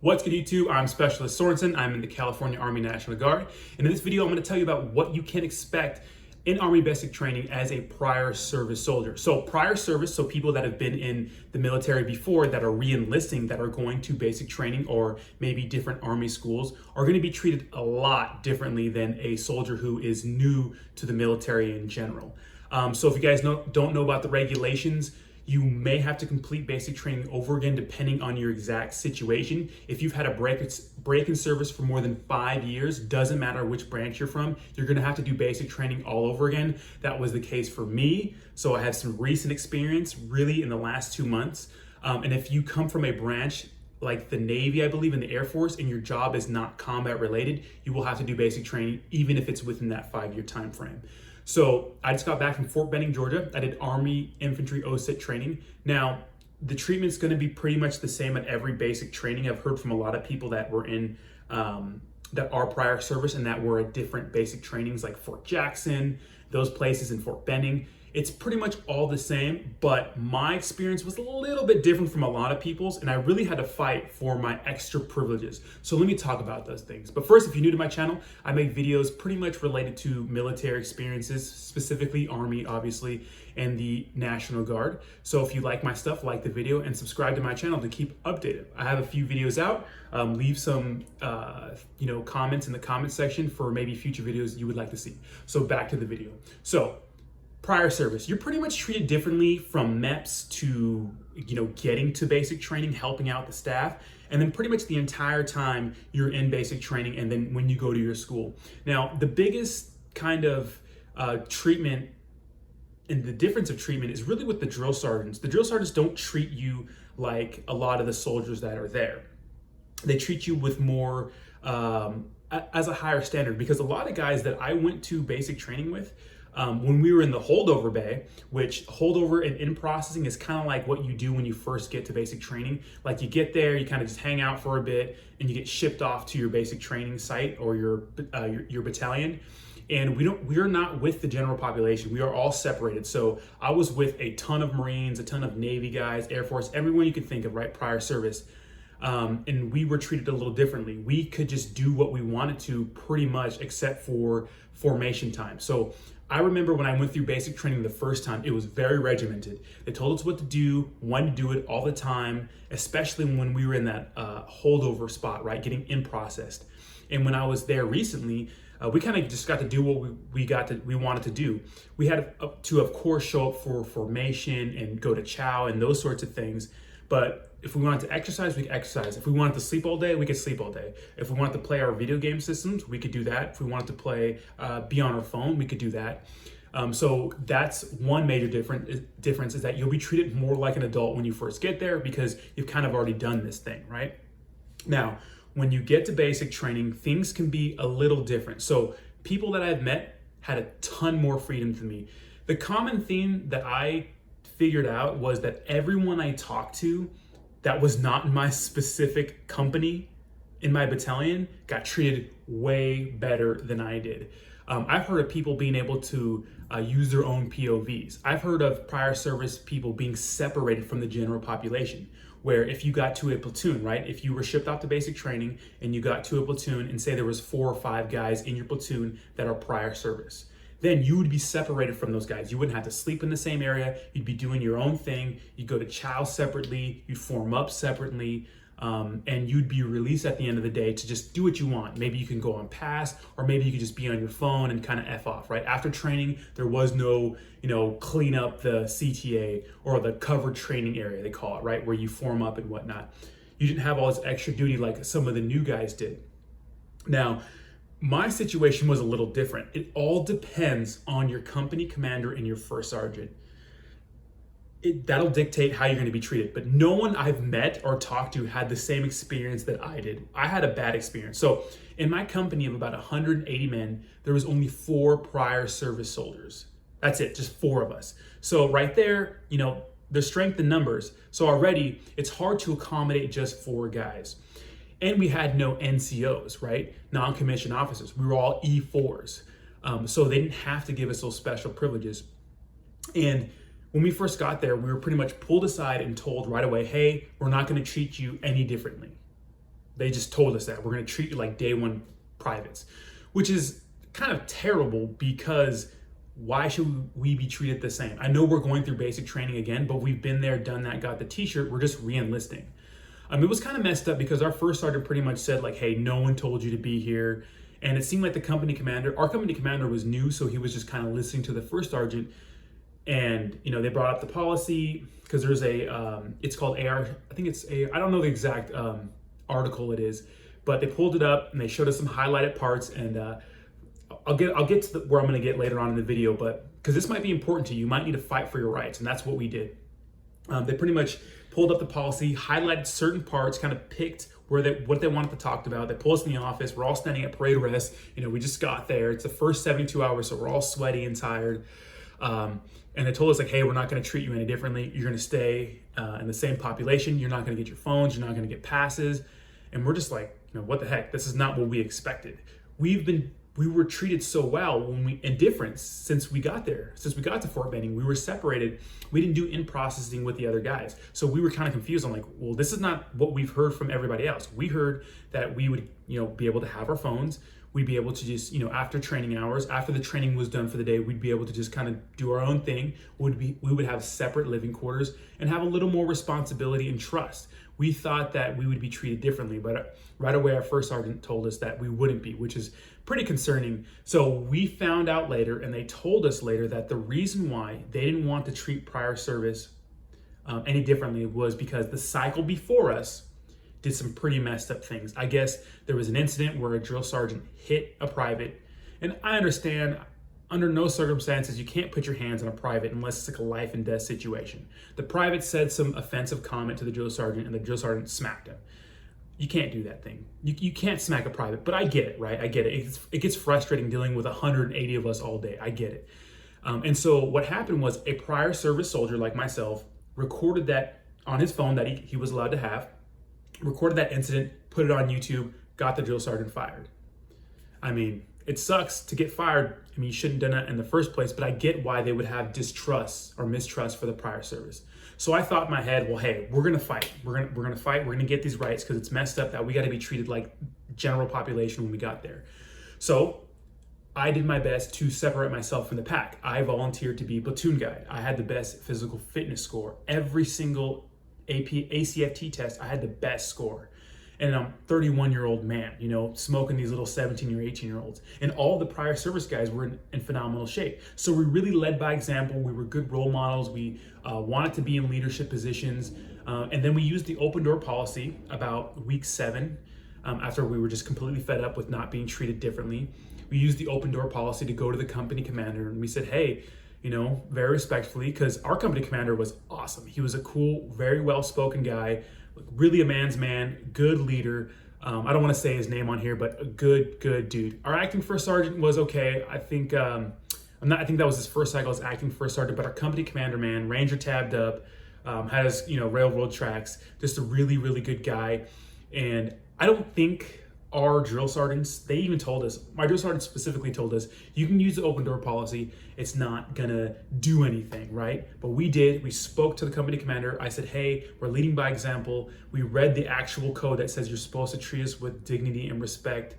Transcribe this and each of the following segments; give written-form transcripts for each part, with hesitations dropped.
What's good, YouTube? I'm Specialist Sorensen. I'm in the California Army National Guard. And in this video, I'm going to tell you about what you can expect in Army basic training as a prior service soldier. So prior service, so people that have been in the military before that are re-enlisting, that are going to basic training or maybe different Army schools, are going to be treated a lot differently than a soldier who is new to the military in general. So if you guys don't know about the regulations, you may have to complete basic training over again depending on your exact situation. If you've had a break in service for more than 5 years, doesn't matter which branch you're from, you're gonna have to do basic training all over again. That was the case for me. So I have some recent experience really in the last 2 months. And if you come from a branch like the Navy, I believe, in the Air Force, and your job is not combat related, you will have to do basic training even if it's within that 5-year time frame. So I just got back from Fort Benning, Georgia. I did Army Infantry OSIT training. Now, the treatment's gonna be pretty much the same at every basic training. I've heard from a lot of people that were in, that are prior service and that were at different basic trainings like Fort Jackson, those places in Fort Benning. It's pretty much all the same, but my experience was a little bit different from a lot of people's, and I really had to fight for my extra privileges. So let me talk about those things. But first, if you're new to my channel, I make videos pretty much related to military experiences, specifically Army, obviously, and the National Guard. So if you like my stuff, like the video and subscribe to my channel to keep updated. I have a few videos out. Leave some comments in the comment section for maybe future videos you would like to see. So back to the video. So prior service, you're pretty much treated differently from MEPS to, getting to basic training, helping out the staff, and then pretty much the entire time you're in basic training and then when you go to your school. Now, the biggest kind of treatment and the difference of treatment is really with the drill sergeants. The drill sergeants don't treat you like a lot of the soldiers that are there. They treat you with more, as a higher standard, because a lot of guys that I went to basic training with, when we were in the holdover bay, which holdover and in processing is kind of like what you do when you first get to basic training. Like you get there, you kind of just hang out for a bit and you get shipped off to your basic training site or your battalion. And we are not with the general population. We are all separated. So I was with a ton of Marines, a ton of Navy guys, Air Force, everyone you can think of, right? Prior service. And we were treated a little differently. We could just do what we wanted to pretty much except for formation time. So I remember when I went through basic training the first time, it was very regimented. They told us what to do, when to do it all the time, especially when we were in that holdover spot, right? Getting in processed. And when I was there recently, we kind of just got to do what we wanted to do. We had to, of course, show up for formation and go to chow and those sorts of things. But if we wanted to exercise, we could exercise. If we wanted to sleep all day, we could sleep all day. If we wanted to play our video game systems, we could do that. If we wanted to play, be on our phone, we could do that. So that's one major difference is that you'll be treated more like an adult when you first get there because you've kind of already done this thing, right? Now, when you get to basic training, things can be a little different. So people that I've met had a ton more freedom than me. The common theme that I figured out was that everyone I talked to that was not in my specific company in my battalion got treated way better than I did. I've heard of people being able to use their own POVs. I've heard of prior service people being separated from the general population, where if you got to a platoon, right? If you were shipped off to basic training and you got to a platoon and say there was 4 or 5 guys in your platoon that are prior service, then you would be separated from those guys. You wouldn't have to sleep in the same area. You'd be doing your own thing. You'd go to chow separately. You'd form up separately. And you'd be released at the end of the day to just do what you want. Maybe you can go on pass, or maybe you could just be on your phone and kind of F off, right? After training, there was no, clean up the CTA or the covered training area, they call it, right? Where you form up and whatnot. You didn't have all this extra duty like some of the new guys did. Now, my situation was a little different. It all depends on your company commander and your first sergeant. That'll dictate how you're going to be treated. But no one I've met or talked to had the same experience that I did. I had a bad experience. So in my company of about 180 men, there was only 4 prior service soldiers. That's it, just 4 of us. So right there, there's strength in numbers. So already it's hard to accommodate just 4 guys. And we had no NCOs, right? Non-commissioned officers. We were all E4s. So they didn't have to give us those special privileges. And when we first got there, we were pretty much pulled aside and told right away, hey, we're not going to treat you any differently. They just told us that we're going to treat you like day one privates, which is kind of terrible because why should we be treated the same? I know we're going through basic training again, but we've been there, done that, got the t-shirt. We're just re-enlisting. It was kind of messed up because our first sergeant pretty much said like, hey, no one told you to be here. And it seemed like our company commander was new, so he was just kind of listening to the first sergeant. And, they brought up the policy because there's it's called AR, I think it's I don't know the exact article it is, but they pulled it up and they showed us some highlighted parts. And I'll get to where I'm going to get later on in the video, but because this might be important to you, you might need to fight for your rights. And that's what we did. They pretty much pulled up the policy, highlighted certain parts, kind of picked what they wanted to talk about. They pulled us in the office. We're all standing at parade rest. We just got there. It's the first 72 hours, so we're all sweaty and tired. And they told us like, hey, we're not going to treat you any differently. You're going to stay in the same population. You're not going to get your phones. You're not going to get passes. And we're just like, what the heck? This is not what we expected. We were treated so well and different since we got there. Since we got to Fort Benning, we were separated. We didn't do in-processing with the other guys. So we were kind of confused. I'm like, well, this is not what we've heard from everybody else. We heard that we would, be able to have our phones. We'd be able to just, after training hours, after the training was done for the day, we'd be able to just kind of do our own thing. We would have separate living quarters and have a little more responsibility and trust. We thought that we would be treated differently, but right away our first sergeant told us that we wouldn't be, which is pretty concerning. So we found out later, and they told us later, that the reason why they didn't want to treat prior service any differently was because the cycle before us did some pretty messed up things. I guess there was an incident where a drill sergeant hit a private, and I understand under no circumstances you can't put your hands on a private unless it's like a life and death situation. The private said some offensive comment to the drill sergeant, and the drill sergeant smacked him. You can't do that thing. You can't smack a private, but I get it, right? I get it. It gets frustrating dealing with 180 of us all day. I get it. And so what happened was a prior service soldier like myself recorded that on his phone that he was allowed to have, recorded that incident, put it on YouTube, got the drill sergeant fired. It sucks to get fired. You shouldn't have done that in the first place, but I get why they would have distrust or mistrust for the prior service. So I thought in my head, well, hey, we're gonna fight. We're gonna fight. We're gonna get these rights because it's messed up that we got to be treated like general population when we got there. So I did my best to separate myself from the pack. I volunteered to be platoon guide. I had the best physical fitness score. Every single ACFT test, I had the best score. And I'm a 31-year-old man, smoking these little 17 or 18-year-olds. And all the prior service guys were in phenomenal shape. So we really led by example. We were good role models. We wanted to be in leadership positions. And then we used the open door policy about week 7, after we were just completely fed up with not being treated differently. We used the open door policy to go to the company commander, and we said, hey, very respectfully, because our company commander was awesome. He was a cool, very well-spoken guy, really a man's man, good leader. I don't want to say his name on here, but a good dude. Our acting first sergeant was okay. I think I think that was his first cycle as acting first sergeant, but our company commander, man, Ranger tabbed up, had his railroad tracks, just a really, really good guy. And I don't think our drill sergeants, they even told us, my drill sergeant specifically told us, you can use the open door policy, it's not gonna do anything, right? But we did. We spoke to the company commander. I said, hey, we're leading by example. We read the actual code that says you're supposed to treat us with dignity and respect.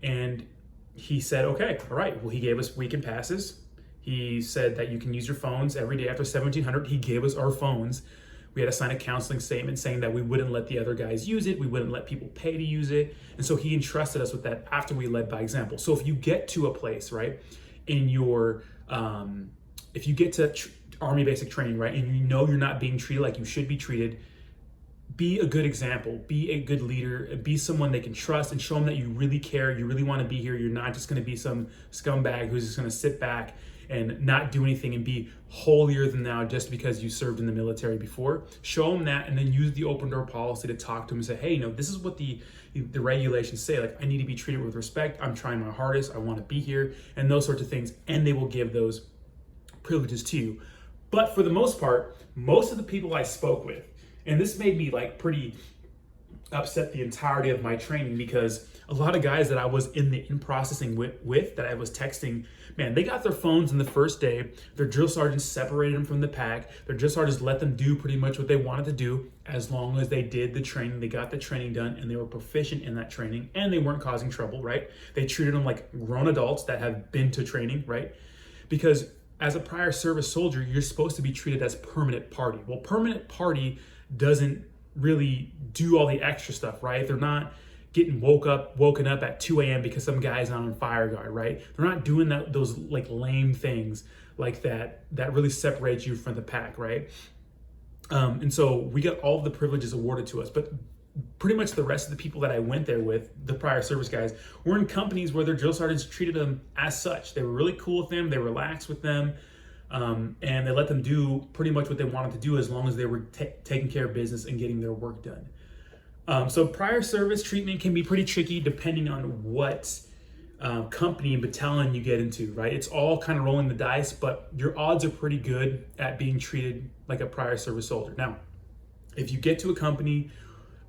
And he said, okay, all right. Well, he gave us weekend passes. He said that you can use your phones every day after 1700. He gave us our phones. We had to sign a counseling statement saying that we wouldn't let the other guys use it. We wouldn't let people pay to use it. And so he entrusted us with that after we led by example. So if you get to a place, right, in your, if you get to Army basic training, right, and you're not being treated like you should be treated, be a good example, be a good leader, be someone they can trust, and show them that you really care, you really want to be here. You're not just going to be some scumbag who's just going to sit back and not do anything and be holier than thou just because you served in the military before. Show them that, and then use the open door policy to talk to them and say, hey, this is what the regulations say. Like, I need to be treated with respect. I'm trying my hardest. I want to be here, and those sorts of things. And they will give those privileges to you. But for the most part, most of the people I spoke with, and this made me like pretty upset the entirety of my training, because a lot of guys that I was in processing with that I was texting, man, they got their phones in the first day. Their drill sergeants separated them from the pack. Their drill sergeants let them do pretty much what they wanted to do, as long as they did the training, they got the training done, and they were proficient in that training, and they weren't causing trouble, right? They treated them like grown adults that have been to training, right? Because as a prior service soldier, you're supposed to be treated as permanent party. Well, permanent party doesn't really do all the extra stuff, right? They're not getting woken up at 2 a.m. because some guy's not on fire guard, right? They're not doing those like lame things like that really separates you from the pack, right? And so we got all of the privileges awarded to us, but pretty much the rest of the people that I went there with, the prior service guys, were in companies where their drill sergeants treated them as such. They were really cool with them, they relaxed with them, and they let them do pretty much what they wanted to do, as long as they were taking care of business and getting their work done. So prior service treatment can be pretty tricky depending on what company and battalion you get into, right? It's all kind of rolling the dice, but your odds are pretty good at being treated like a prior service soldier. Now, if you get to a company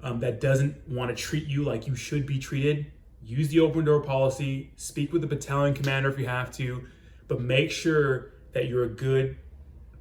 that doesn't want to treat you like you should be treated, use the open door policy, speak with the battalion commander if you have to, but make sure that you're a good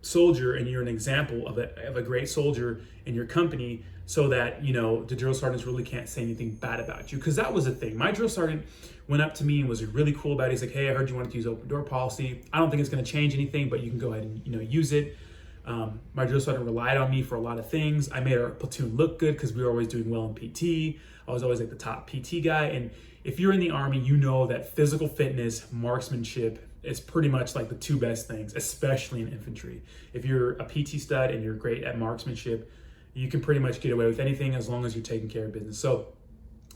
soldier and you're an example of a great soldier in your company, so that, you know, the drill sergeants really can't say anything bad about you. Because that was the thing. My drill sergeant went up to me and was really cool about it. He's like, hey, I heard you wanted to use open door policy. I don't think it's going to change anything, but you can go ahead and, you know, use it. My drill sergeant relied on me for a lot of things. I made our platoon look good because we were always doing well in PT. I was always like the top PT guy. And if you're in the Army, you know that physical fitness, marksmanship is pretty much like the two best things, especially in infantry. If you're a PT stud and you're great at marksmanship, you can pretty much get away with anything as long as you're taking care of business. So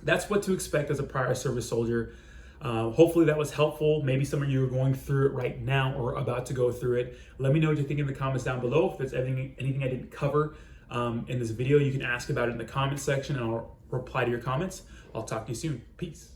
that's what to expect as a prior service soldier. Hopefully that was helpful. Maybe some of you are going through it right now or about to go through it. Let me know what you think in the comments down below. If there's anything I didn't cover in this video, you can ask about it in the comment section and I'll reply to your comments. I'll talk to you soon. Peace.